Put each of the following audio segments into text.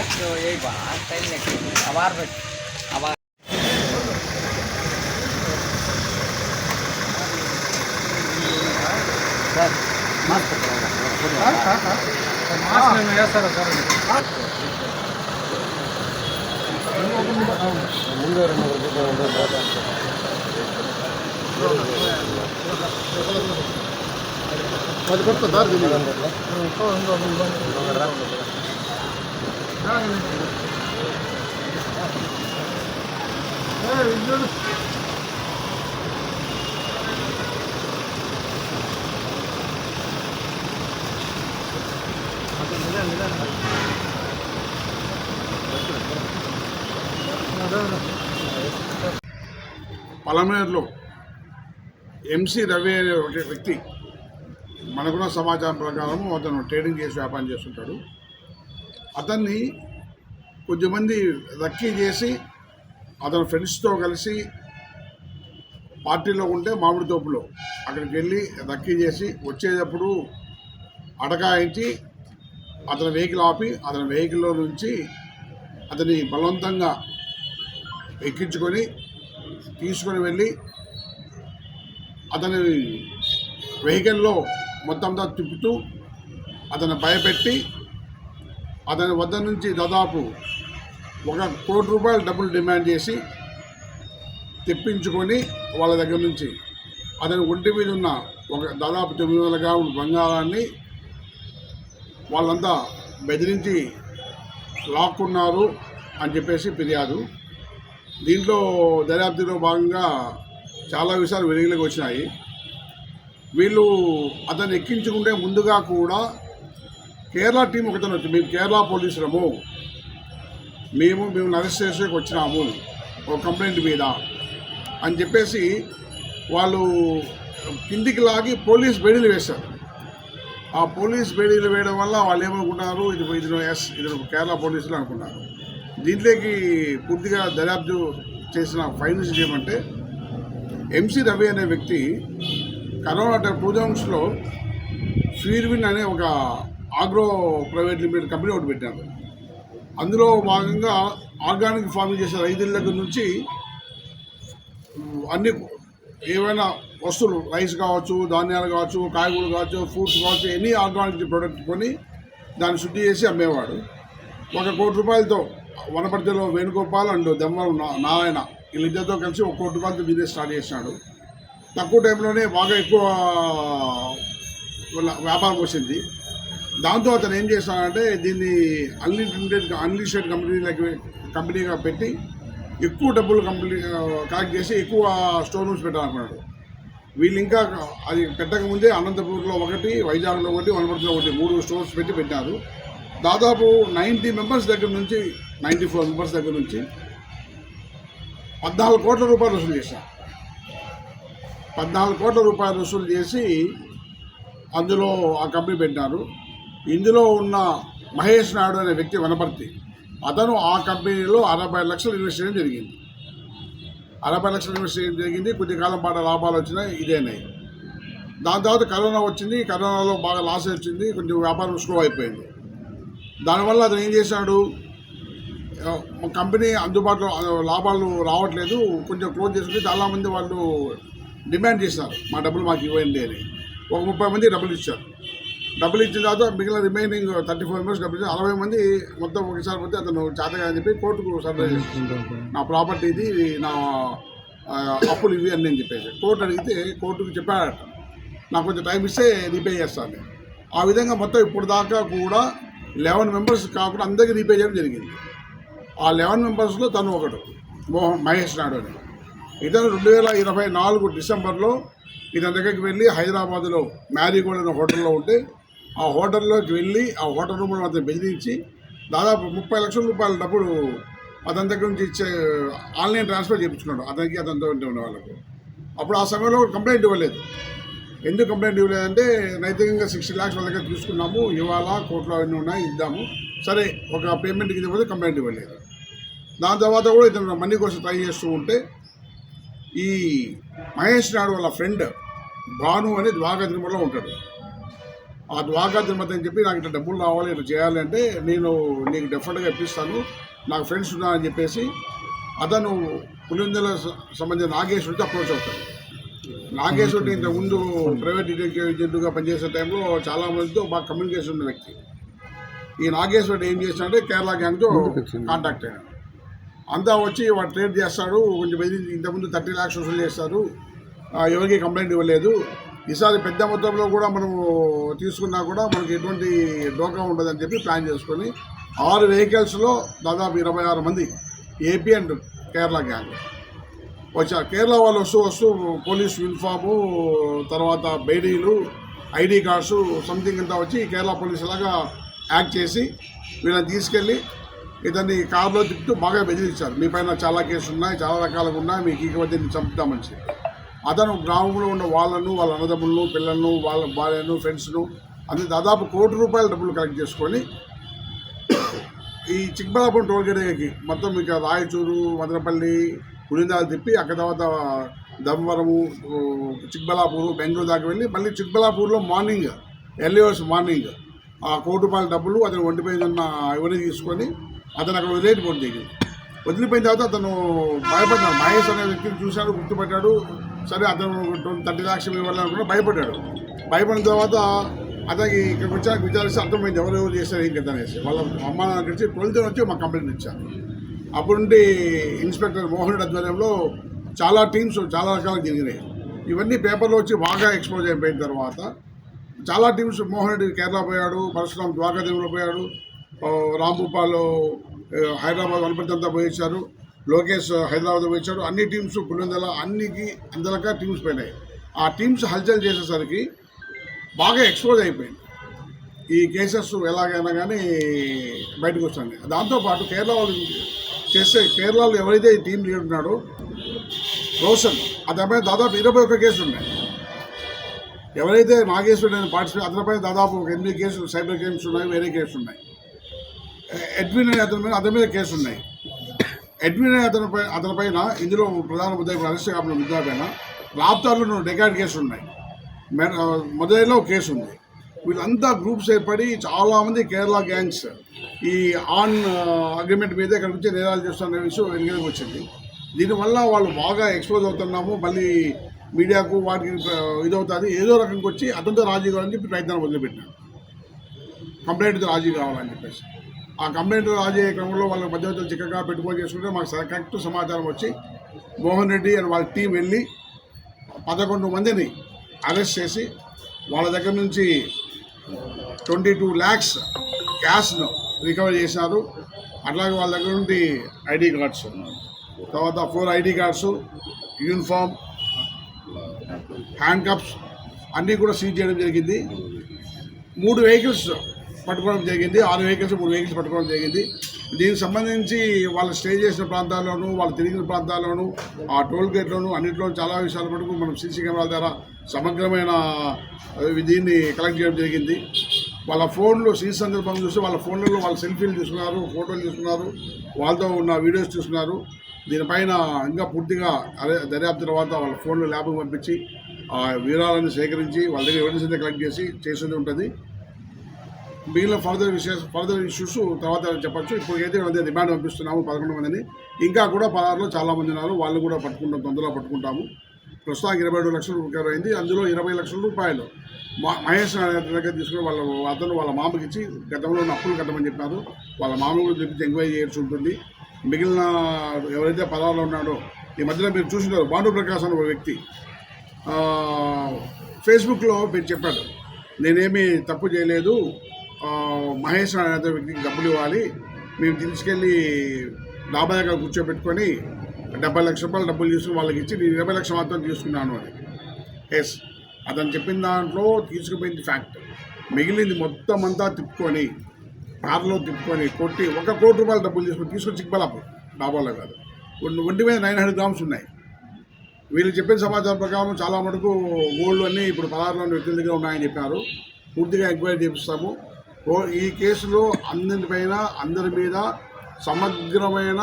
तो यही बात टाइम लगेगा आवार आवार सर मास्क मास्क में या सर ముందు అది కొత్త దారి పలమనేరులో ఎంసీ రవి అనే ఒక వ్యక్తి మనకున్న సమాచారం ప్రకారం అతను ట్రేడింగ్ చేసి వ్యాపారం చేస్తుంటాడు. అతన్ని కొద్దిమంది రక్కీ చేసి అతను ఫ్రెండ్స్తో కలిసి పార్టీలో ఉంటే మామిడి తోపులో అక్కడికి వెళ్ళి రక్కీ చేసి వచ్చేటప్పుడు అడగాయించి అతని వెహికల్ ఆపి అతని వెహికల్లో నుంచి అతని బలవంతంగా ఎక్కించుకొని తీసుకొని వెళ్ళి అతని వెహికల్లో మొత్తంగా తిప్పుతూ అతను భయపెట్టి అతని వద్ద నుంచి దాదాపు ₹1 కోటి డబ్బులు డిమాండ్ చేసి తెప్పించుకొని వాళ్ళ దగ్గర నుంచి అతని ఒంటి మీద ఉన్న దాదాపు 900 గ్రాముల బంగారాన్ని వాళ్ళంతా బెదిరించి లాక్కున్నారు అని చెప్పేసి ఫిర్యాదు. దీంట్లో దర్యాప్తులో భాగంగా చాలా విషయాలు వెలుగులోకి వచ్చినాయి. వీళ్ళు అతను ఎక్కించుకుంటే ముందుగా కూడా కేరళ టీం ఒకతను వచ్చి మేము కేరళ పోలీసులము మేము అరెస్ట్ చేసేకి వచ్చినాము ఒక కంప్లైంట్ మీద అని చెప్పేసి వాళ్ళు కిందికి లాగి పోలీస్ బేడీలు వేశారు. ఆ పోలీస్ బేడీలు వేయడం వల్ల వాళ్ళు ఏమనుకున్నారు ఇది కేరళ పోలీసులు అనుకున్నారు. దీంట్లోకి పూర్తిగా దర్యాప్తు చేసిన ఫైనల్స్ ఏమంటే ఎంసీ రవి అనే వ్యక్తి కరోనా 2000లో ఫీర్విన్ అనే ఒక ఆగ్రో ప్రైవేట్ లిమిటెడ్ కంపెనీ ఒకటి పెట్టారు. అందులో భాగంగా ఆర్గానిక్ ఫార్మింగ్ చేసే రైతుల దగ్గర నుంచి అన్ని ఏవైనా వస్తువులు రైస్ కావచ్చు, ధాన్యాలు కావచ్చు, కాయగూరలు కావచ్చు, ఫ్రూట్స్ కావచ్చు, ఎనీ ఆర్గానిక్ ప్రోడక్ట్ కొని దాన్ని శుద్ధి చేసి అమ్మేవాడు. ₹1 కోటి వనపర్తిలో వేణుగోపాల్ అండ్ దెమ్మల నారాయణ వీళ్ళిద్దరితో కలిసి ₹1 కోటి బిజినెస్ స్టార్ట్ చేసినాడు. తక్కువ టైంలోనే బాగా ఎక్కువ వ్యాపారం వచ్చింది. దాంతో అతను ఏం చేస్తాడంటే దీన్ని అన్లిస్టెడ్ కంపెనీగా పెట్టి ఎక్కువ డబ్బులు కలెక్ట్ చేసి ఎక్కువ స్టోర్ రూమ్స్ పెట్టాలనుకున్నాడు. వీళ్ళు ఇంకా అది పెట్టకముందే అనంతపూర్లో ఒకటి, వైజాగ్లో ఒకటి, వనపర్తిలో ఒకటి 3 స్టోర్స్ పెట్టారు. దాదాపు 90 మెంబర్స్ దగ్గర నుంచి 94 మెంబర్స్ దగ్గర నుంచి ₹14 కోట్ల వసూలు చేశారు. ₹14 కోట్ల వసూలు చేసి అందులో ఆ కంపెనీ పెట్టినారు. ఇందులో ఉన్న మహేష్ నాయుడు అనే వ్యక్తి వనపర్తి అతను ఆ కంపెనీలో 60 లక్షలు ఇన్వెస్ట్ చేయడం జరిగింది. 60 లక్షలు ఇన్వెస్ట్ చేయడం జరిగింది. కొద్ది కాలం పాటు లాభాలు వచ్చినాయి, ఇదేనాయి. దాని తర్వాత కరోనా వచ్చింది. కరోనాలో బాగా లాస్ వచ్చింది, కొంచెం వ్యాపారం స్లో అయిపోయింది. దానివల్ల అతను ఏం చేశాడు, కంపెనీ అందుబాటులో లాభాలు రావట్లేదు, కొంచెం క్లోజ్ చేసుకుని చాలామంది వాళ్ళు డిమాండ్ చేశారు మా డబ్బులు మాకు ఇవ్వండి అని. ఒక 30 మంది డబ్బులు ఇచ్చారు. డబ్బులు ఇచ్చిన తర్వాత మిగిలిన రిమైనింగ్ 34 మెంబర్స్ డబ్బులు ఇచ్చారు. 60 మంది మొత్తం ఒకసారి పోతే అతను చేతగా అని చెప్పి కోర్టుకు సర్వే చేస్తుంది. నా ప్రాపర్టీ ఇది, నా అప్పులు ఇవి అని నేను చెప్పేసి కోర్టు అడిగితే కోర్టుకు చెప్పాడట నాకు కొంచెం టైం ఇస్తే రీపే చేస్తాను. ఆ విధంగా మొత్తం ఇప్పుడు దాకా కూడా 11 మెంబర్స్ కాకుండా అందరికీ రీపే చేయడం జరిగింది. ఆ 11 మెంబర్స్లో తను ఒకడు మహేష్ నాయుడు అని. ఇతను 2024 డిసెంబర్లో ఇతని దగ్గరికి వెళ్ళి హైదరాబాద్లో మ్యారీగోల్డ్ అనే హోటల్లో ఉంటే ఆ హోటల్లోకి వెళ్ళి ఆ హోటల్ రూమ్లో అతను బెదిరించి దాదాపు ₹30 లక్షల డబ్బులు అతని దగ్గర నుంచి ఇచ్చే ఆన్లైన్ ట్రాన్స్ఫర్ చేయించుకున్నాడు అతనికి, అతనితో ఉండే వాళ్ళకు. అప్పుడు ఆ సమయంలో కంప్లైంట్ ఇవ్వలేదు. ఎందుకు కంప్లైంట్ ఇవ్వలేదంటే నైతికంగా 60 lakhs వాళ్ళ దగ్గర తీసుకున్నాము, ఇవాళ కోర్టులో అవన్నీ ఉన్నాయి, ఇద్దాము, సరే ఒక పేమెంట్కి ఇవ్వకపోతే కంప్లైంట్ ఇవ్వలేదు. దాని తర్వాత కూడా ఇతను మనీ కోసం ట్రై చేస్తూ ఉంటే ఈ మహేష్ నాయుడు వాళ్ళ ఫ్రెండ్ భాను అని ద్వారకా తిరుమలలో ఉంటాడు. ఆ ద్వారకా తిరుమతి అని చెప్పి నాకు ఇట్లా డబ్బులు రావాలి ఇట్లా చేయాలి అంటే నేను నీకు డెఫినెట్గా ఇప్పిస్తాను, నాకు ఫ్రెండ్స్ ఉన్నారని చెప్పేసి అతను పులివెందుల సంబంధించిన నాగేశ్వరుడితో అప్రోచ్ అవుతాడు. నాగేశ్వరుడు ఇంతకుముందు ప్రైవేట్ డిటెక్టివ్ ఏజెంట్గా పనిచేసే టైంలో చాలా మందితో బాగా కమ్యూనికేషన్ ఉన్న వ్యక్తి. ఈ నాగేశ్వరుడు ఏం చేస్తాడంటే కేరళ గ్యాంగ్తో కాంటాక్ట్ అయ్యాడు. అంతా వచ్చి వాడు ట్రేడ్ చేస్తాడు, కొంచెం ఇంతకుముందు 30 lakhs వసూలు చేస్తారు, ఎవరికి కంప్లైంట్ ఇవ్వలేదు, ఈసారి పెద్ద మొత్తంలో కూడా మనము తీసుకున్నా కూడా మనకి ఎటువంటి డోకా ఉండదని చెప్పి ప్లాన్ చేసుకొని 6 vehiclesలో దాదాపు 26 మంది ఏపీ అండ్ కేరళ గ్యాంగ్ వచ్చారు. కేరళ వాళ్ళు వస్తూ పోలీస్ యూనిఫాము, తర్వాత బేడీలు, ఐడి కార్డ్స్ సంథింగ్ అంతా వచ్చి కేరళ పోలీసు లాగా యాక్ట్ చేసి వీళ్ళని తీసుకెళ్ళి ఇతన్ని కారులో తిప్పుతూ బాగా బెదిరించారు. మీ పైన చాలా కేసులు ఉన్నాయి, చాలా రకాలుగా ఉన్నాయి, మీకు ఈ మధ్య చంపుతామని చెప్పి. అతను గ్రామంలో ఉన్న వాళ్ళను, వాళ్ళ అన్నదమ్ములను, పిల్లలను, వాళ్ళ భార్యను, ఫ్రెండ్స్ను అది దాదాపు ₹1 కోటి డబ్బులు కలెక్ట్ చేసుకొని ఈ చిక్బలాపురం టోల్గేట్కి మొత్తం ఇక రాయచూరు, మదనపల్లి, పులిందాలు తిప్పి అక్కడ తర్వాత ధర్మవరము, చిక్బలాపూరు, బెంగళూరు దాకా వెళ్ళి మళ్ళీ చిక్బలాపూర్లో మార్నింగ్ ఎర్లీ అవర్స్ మార్నింగ్ ఆ ₹1 కోటి డబ్బులు అతను ఒంటిపైన ఉన్న ఇవన్నీ తీసుకొని అతను అక్కడ వదిలేకపోవడం జరిగింది. వదిలిపోయిన తర్వాత అతను భయపడ్డాడు. మహేష్ అనే వ్యక్తిని చూశాడు, గుర్తుపట్టాడు. సరే అతను 30 lakhs ఇవ్వాలనుకున్నా భయపడ్డాడు. భయపడిన తర్వాత అతనికి ఇక్కడికి వచ్చాక విచారిస్తే అర్థమైంది ఎవరెవరు చేశారు ఏం కదా అనేసి. వాళ్ళ అమ్మ నాన్న వచ్చి 12th వచ్చి మాకు కంప్లైంట్ ఇచ్చారు. అప్పుడు నుండి ఇన్స్పెక్టర్ మోహన్ రెడ్డి ఆధ్వర్యంలో చాలా టీమ్స్ చాలా రకాలుగా జరిగినాయి. ఇవన్నీ పేపర్లో వచ్చి బాగా ఎక్స్పోజ్ అయిపోయిన తర్వాత చాలా టీమ్స్ మోహన్ రెడ్డి కేరళ పోయాడు, పరశురాం ద్వారకా తిరుమల పోయాడు, రాంభూపాల్ హైదరాబాద్ వనపర్తి అంతా పోయించారు, లోకేష్ హైదరాబాద్ పోయించాడు. అన్ని టీమ్స్ పులివెందుల అందరికా టీమ్స్ పోయినాయి. ఆ టీమ్స్ హల్చల్ చేసేసరికి బాగా ఎక్స్పోజ్ అయిపోయింది. ఈ కేసెస్ ఎలాగైనా కానీ బయటకు వస్తుంది. దాంతోపాటు కేరళ వాళ్ళు కేరళలో ఎవరైతే ఈ టీం లీడర్ ఉన్నాడో రోషన్, అతనిపై దాదాపు 21 కేసులు ఉన్నాయి. ఎవరైతే నాగేశ్వరుడు అని పార్టిసిపేట్ అతనిపై దాదాపు 8 కేసులు సైబర్ క్రైమ్స్ ఉన్నాయి, వేరే కేసులు ఉన్నాయి. ఎడ్విన్ అనే అతని మీద కేసు ఉన్నాయి. ఎడ్విన్ అనే అతనిపైన ఇందులో ప్రధాన ముద్దాయి అరెస్ట్ కాకుండా ముద్దాయిపైన రాప్తార్లో డెకాయిడ్ కేసులు ఉన్నాయి, మొదలైలో కేసు ఉంది. వీళ్ళంతా గ్రూప్స్ ఏర్పడి చాలామంది కేరళ గ్యాంగ్స్ ఈ ఆన్ అగ్రిమెంట్ మీదే ఇక్కడికి వచ్చి నేరాలు చేస్తున్న విషయం వెలుగులోకి వచ్చింది. దీనివల్ల వాళ్ళు బాగా ఎక్స్పోజ్ అవుతున్నాము, మళ్ళీ మీడియాకు వాటికి ఇదవుతుంది, ఏదో రకంగా వచ్చి అతనితో రాజీ కావాలని చెప్పి ప్రయత్నాలు మొదలుపెట్టినారు. కంప్లైంట్తో రాజీ కావాలని చెప్పేసి ఆ కంప్లైంట్ రాజీ అయ్యే క్రమంలో వాళ్ళ మధ్యవర్తులు చిక్కగా పెట్టుకొని చేసుకుంటే మాకు కరెక్ట్ సమాచారం వచ్చి మోహన్ రెడ్డి అండ్ వాళ్ళ టీం వెళ్ళి 11 మందిని అరెస్ట్ చేసి వాళ్ళ దగ్గర నుంచి 22 lakhs క్యాష్ను రికవర్ చేశారు. అట్లాగే వాళ్ళ దగ్గర నుండి ఐడి కార్డ్స్, తర్వాత 4 ID cards, uniform, hand cups అన్నీ కూడా సీజ్ చేయడం జరిగింది. 3 vehicles పట్టుకోవడం జరిగింది. 6 vehicles 3 vehicles పట్టుకోవడం జరిగింది. దీనికి సంబంధించి వాళ్ళు స్టే చేసిన ప్రాంతాల్లోనూ, వాళ్ళు తిరిగిన ప్రాంతాల్లోనూ, ఆ టోల్ గేట్లోనూ అన్నింటిలో చాలా విషయాల మటుకు మనం సీసీ కెమెరాల ద్వారా సమగ్రమైన దీన్ని కలెక్ట్ చేయడం జరిగింది. వాళ్ళ ఫోన్లు సీసీ సందర్భంగా చూసి వాళ్ళ ఫోన్లలో వాళ్ళ సెల్ఫీలు తీసుకున్నారు, ఫోటోలు తీసుకున్నారు, వాళ్ళతో ఉన్న వీడియోస్ తీసుకున్నారు. దీనిపైన ఇంకా పూర్తిగా దర్యాప్తు తర్వాత వాళ్ళ ఫోన్లు ల్యాబ్కి పంపించి ఆ వివరాలను సేకరించి వాళ్ళ దగ్గర ఎవిడెన్స్ అయితే కలెక్ట్ చేసేది ఉంటుంది. మిగిలిన ఫర్దర్ ఇష్యూస్ తర్వాత చెప్పచ్చు. ఇప్పటికైతే అదే రిమాండ్ పంపిస్తున్నాము 11 మందిని. ఇంకా కూడా 16లో చాలామంది ఉన్నారు, వాళ్ళు కూడా పట్టుకుంటాం, తొందరగా పట్టుకుంటాము. ప్రస్తుతానికి 22 లక్షలు రికవర్ అయింది. అందులో 20 లక్షల రూపాయలు మహేష్ దగ్గర తీసుకుని వాళ్ళ మామకి ఇచ్చి గతంలో ఉన్న అప్పులు కట్టమని చెప్పారు. వాళ్ళ మామ కూడా తెప్పించి ఎంక్వైరీ చేయాల్సి ఉంటుంది. మిగిలిన ఎవరైతే 16లో ఉన్నాడో ఈ మధ్యలో మీరు చూసినారు, భానుప్రకాశ్ అనే ఒక వ్యక్తి ఫేస్బుక్లో మీరు చెప్పాడు, నేనేమీ తప్పు చేయలేదు, మహేష్ అనే వ్యక్తికి డబ్బులు ఇవ్వాలి, మేము తీసుకెళ్ళి డాబా దగ్గర కూర్చోబెట్టుకొని 70 లక్షల రూపాయలు డబ్బులు తీసుకుని వాళ్ళకి ఇచ్చి నేను 20 లక్షలు మాత్రం తీసుకున్నాను అని. ఎస్, అతను చెప్పిన దాంట్లో తీసుకుపోయింది ఫ్యాక్ట్. మిగిలింది మొత్తం అంతా తిప్పుకొని కారులో తిప్పుకొని కొట్టి ₹1 కోటి డబ్బులు తీసుకొని చిక్బలాపూర్ డాబాలో కాదు, ఒంటి మీద 900 grams ఉన్నాయి. వీళ్ళు చెప్పిన సమాచారం ప్రకారం చాలా మటుకు గోల్డ్ అన్నీ ఇప్పుడు 16 వ్యక్తుల దగ్గర ఉన్నాయని చెప్పారు. పూర్తిగా ఎంక్వైరీ చేపిస్తాము. ఈ కేసులో అందరి మీద సమగ్రమైన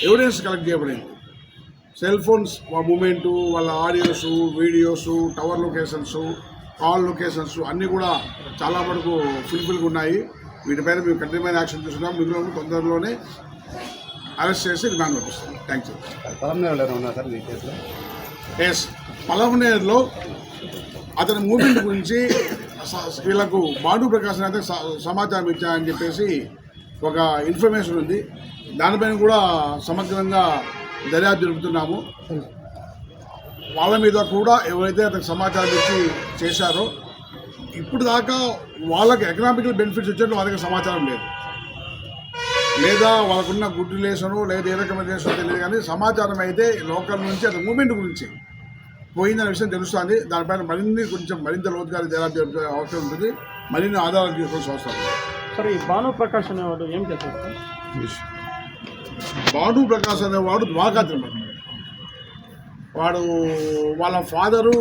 ఎవిడెన్స్ కలెక్ట్ చేయబడింది. సెల్ ఫోన్స్ మూమెంటు, వాళ్ళ audios, videos, tower locations, call locations అన్నీ కూడా చాలా వరకు ఫుల్ఫిల్గా ఉన్నాయి. వీటిపైన మేము కఠినమైన యాక్షన్ తీసుకున్నాం. మిగిలిన తొందరలోనే అరెస్ట్ చేసి రిమాండ్ పంపిస్తాం. Thank you. ఎస్, పలమనేరులో అతని మూమెంట్ గురించి వీళ్ళకు భాను ప్రకాశ్ అయితే సమాచారం ఇచ్చాయని చెప్పేసి ఒక ఇన్ఫర్మేషన్ ఉంది. దానిపైన కూడా సమగ్రంగా దర్యాప్తు జరుపుతున్నాము. వాళ్ళ మీద కూడా ఎవరైతే అతనికి సమాచారం ఇచ్చి చేశారో ఇప్పుడు దాకా వాళ్ళకి ఎకనామికల్ బెనిఫిట్స్ వచ్చేట్లు వాళ్ళకి సమాచారం లేదు, లేదా వాళ్ళకున్న గుడ్ రిలేషను లేదా ఏ రకమైన రిలేషన్ తెలియదు. కానీ సమాచారం అయితే లోకల్ నుంచి అతని మూమెంట్ గురించి పోయిందనే విషయం తెలుస్తుంది. దానిపైన మరింత లోతుగా దర్యాప్తు అవసరం ఉంటుంది. మరిన్ని ఆధారాలు తీసుకోవాల్సిన అవసరం. సరే, ఈ భాను ప్రకాష్ అనేవాడు ఏం చేస్తాడు? భాను ప్రకాష్ అనేవాడు ద్వారకా తిరుమల. వాడు వాళ్ళ ఫాదరు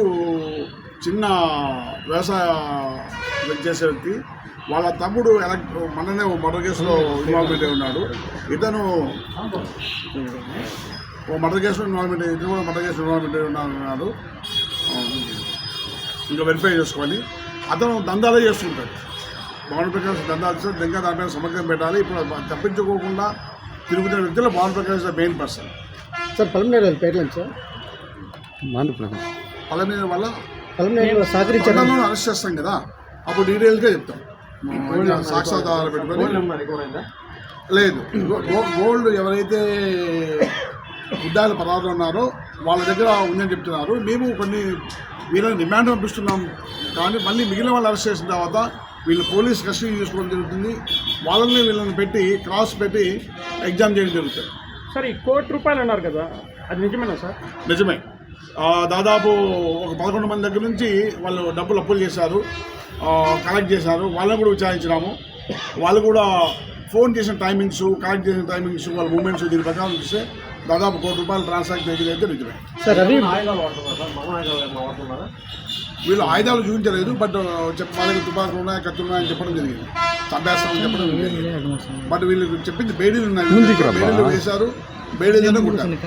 చిన్న వ్యవసాయ చేసే వ్యక్తి. వాళ్ళ తమ్ముడు మననే మర్డర్ కేసులో ఇన్వాల్వ్మెంట్ అయి ఉన్నాడు. ఇతను మర్డర్ కేసులో ఇన్వాల్వ్మెంట్ ఇతను కూడా మర్డర్ కేసులో ఇన్వాల్వ్మెంట్ అయి ఉన్నాడు. ఇంకా వెరిఫై చేసుకోవాలి. అతను దందాలే చేస్తుంటాడు. భాను ప్రకాష్ దందాలు చేస్తే ఇంకా దానిపైన సమగ్రం పెట్టాలి. ఇప్పుడు తప్పించుకోకుండా తిరుగుతున్న వ్యక్తిలో Bhanu Prakash main person. Sir, Palamaner పేర్లు సార్ పలమనేరు వల్ల సహకరించారు అరెస్ట్ చేస్తాం కదా, అప్పుడు డీటెయిల్గా చెప్తాం. సాక్ష్యాధారాలు పెట్టుకొని లేదు, గోల్డ్ ఎవరైతే ఉద్దాల పదార్థాలు ఉన్నారో వాళ్ళ దగ్గర ఉందని చెప్తున్నారు. మేము కొన్ని వీళ్ళని డిమాండ్ పంపిస్తున్నాం. కానీ మళ్ళీ మిగిలిన వాళ్ళు అరెస్ట్ చేసిన తర్వాత వీళ్ళు పోలీస్ కస్టడీ తీసుకోవడం జరుగుతుంది. వీళ్ళని పెట్టి క్రాస్ పెట్టి ఎగ్జామ్ చేయడం జరుగుతుంది. సార్, ఈ ₹1,00,00,000 అన్నారు కదా, అది నిజమేనా సార్? నిజమే. దాదాపు ఒక 11 మంది దగ్గర నుంచి వాళ్ళు డబ్బులు అప్పులు చేశారు, కలెక్ట్ చేశారు. వాళ్ళని కూడా విచారించినాము. వాళ్ళు కూడా ఫోన్ చేసిన టైమింగ్స్, కలెక్ట్ చేసిన టైమింగ్స్, వాళ్ళ మూమెంట్స్ దీని ప్రకారం చూస్తే దాదాపు ₹1,00,00,000 ట్రాన్సాక్షన్ అయితే నిజమే. సార్, రవి వీళ్ళు ఆయుధాలు చూపించలేదు, బట్ వాళ్ళకి తుపాకులు ఉన్నాయి, కత్తులు ఉన్నాయని చెప్పడం జరిగింది. చంపేస్తామని చెప్పడం జరిగింది. బట్ వీళ్ళు చెప్పింది బేడీలు ఉన్నాయి, బేడీలు వేశారు, బేడీలు కుట్టారు.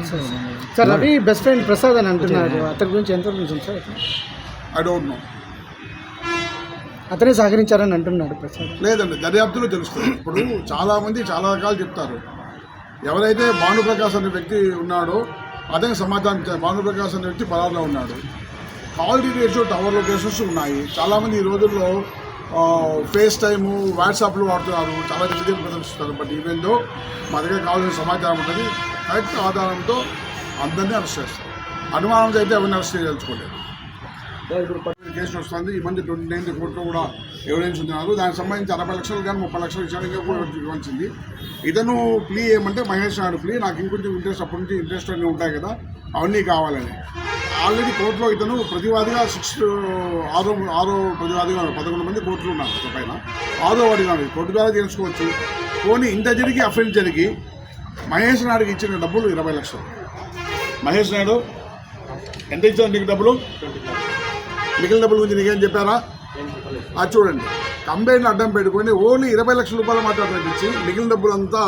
Sir, Ravi best friend Prasad అని అంటున్నారు. అతని గురించి ఎంత గురించి సార్? I don't know. అతనే సహకరించారని అంటున్నాడు ప్రసాద్. లేదండి, దర్యాప్తులో తెలుస్తుంది. ఇప్పుడు చాలామంది చాలా రకాలు చెప్తారు. ఎవరైతే భాను ప్రకాష్ అనే వ్యక్తి ఉన్నాడో అతనికి సమాధానం ఇచ్చారు. భాను ప్రకాష్ అనే వ్యక్తి పరారులో ఉన్నాడు. కాల్ డీటెయిల్స్, టవర్ లొకేషన్స్ ఉన్నాయి. చాలామంది ఈ రోజుల్లో ఫేస్ టైము, వాట్సాప్లు వాడుతున్నారు, చాలా విజయం ప్రదర్శిస్తారు. బట్ ఈవెందో మా దగ్గర కావాల్సిన సమాచారం ఉంటుంది. కరెక్ట్ ఆధారంతో అందరినీ అరెస్ట్ చేస్తారు. అనుమానంతో అయితే ఎవరిని అరెస్ట్ చేయదలుచుకోలేదు. కేసు వస్తుంది. ఈ మంది 29 కోర్టులో కూడా ఎవిడెన్స్ ఉన్నారు. దానికి సంబంధించి 60 లక్షలు కానీ 30 లక్షల విషయాలు ఇంకా కూడా ఇవ్వాల్సింది. ఇతను ప్లీ ఏమంటే మహేష్ నాయుడు ప్లీ, నాకు ఇంకొంచెం ఇంట్రెస్ట్, అప్పటి నుంచి ఇంట్రెస్ట్ అన్నీ ఉంటాయి కదా, అవన్నీ కావాలని. ఆల్రెడీ కోర్టులో ఇతను ప్రతివాదిగా ఆరో ప్రతివాదిగా 11 మంది కోర్టులు ఉన్నారు. అతని పైన 6వ వాడిగా కోర్టు ద్వారా తెలుసుకోవచ్చు. పోనీ ఇంత జరిగి అఫెన్స్ జరిగి మహేష్ నాయుడుకి ఇచ్చిన డబ్బులు 20 లక్షలు. మహేష్ నాయుడు ఎంత ఇచ్చారు నీకు డబ్బులు? మిగిలిన డబ్బుల గురించి నీకేం చెప్పారా? అది చూడండి, కంప్లైంట్ అడ్డం పెట్టుకొని ఓన్లీ 20 లక్షల రూపాయలు మాత్రం ఇచ్చి మిగిలిన డబ్బులు అంతా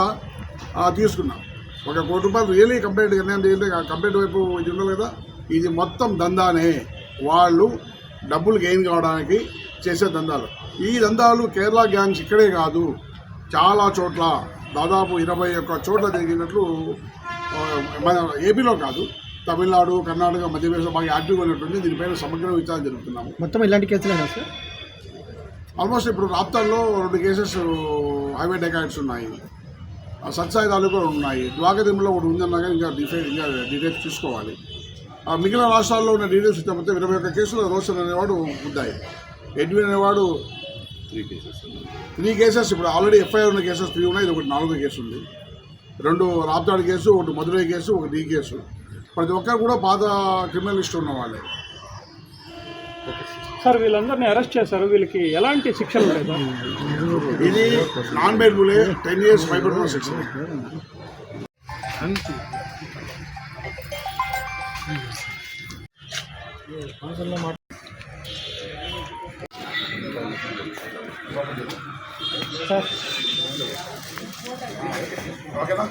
తీసుకున్నాం. ₹1,00,00,000 రియలీ కంప్లైంట్ కంప్లైంట్ వైపు ఇది ఉండదు కదా. ఇది మొత్తం దందానే. వాళ్ళు డబ్బులు గెయిన్ కావడానికి చేసే దందాలు. ఈ దందాలు కేరళ గ్యాంగ్స్ ఇక్కడే కాదు, చాలా చోట్ల దాదాపు 21 చోట్ల జరిగినట్లు. మన ఏపీలో కాదు, తమిళనాడు, కర్ణాటక, మధ్యప్రదేశ్లో బాగా యాక్టివ్గా ఉన్నట్టుంది. దీనిపైన సమగ్ర విచారణ జరుగుతున్నాము. మొత్తం ఇలాంటి కేసులేనా సార్? ఆల్మోస్ట్ ఇప్పుడు రాప్తాల్లో 2 కేసెస్ హైవే డెకాయిట్స్ ఉన్నాయి. సత్సాయి తాలూకాలో ఉన్నాయి. ద్వారకా తిరుమలలో ఒకటి ఉందన్నా కానీ ఇంకా డీటెయిల్స్ చూసుకోవాలి. మిగిలిన రాష్ట్రాల్లో ఉన్న డీటెయిల్స్ ఇస్తే మొత్తం 21 కేసులు. రోషన్ అనేవాడు ముద్దాయి, ఎడ్విన్ అనేవాడు 3 కేసెస్. ఇప్పుడు ఆల్రెడీ ఎఫ్ఐఆర్ ఉన్న కేసెస్ 3 ఉన్నాయి. ఇది ఒకటి 4వ కేసు ఉంది. 2 రాప్తాడు కేసు, ఒకటి మధురై కేసు, ఒకటి ఈ కేసు. ప్రతి ఒక్కరు కూడా పాత క్రిమినల్ లిస్ట్ ఉన్న వాళ్ళే. సార్, వీళ్ళందరినీ అరెస్ట్ చేశారు. వీళ్ళకి ఎలాంటి శిక్షలు లేదా? ఇది నాన్ బెయిలబుల్ 10 years భయపడుతున్న శిక్ష. ఓకేనా?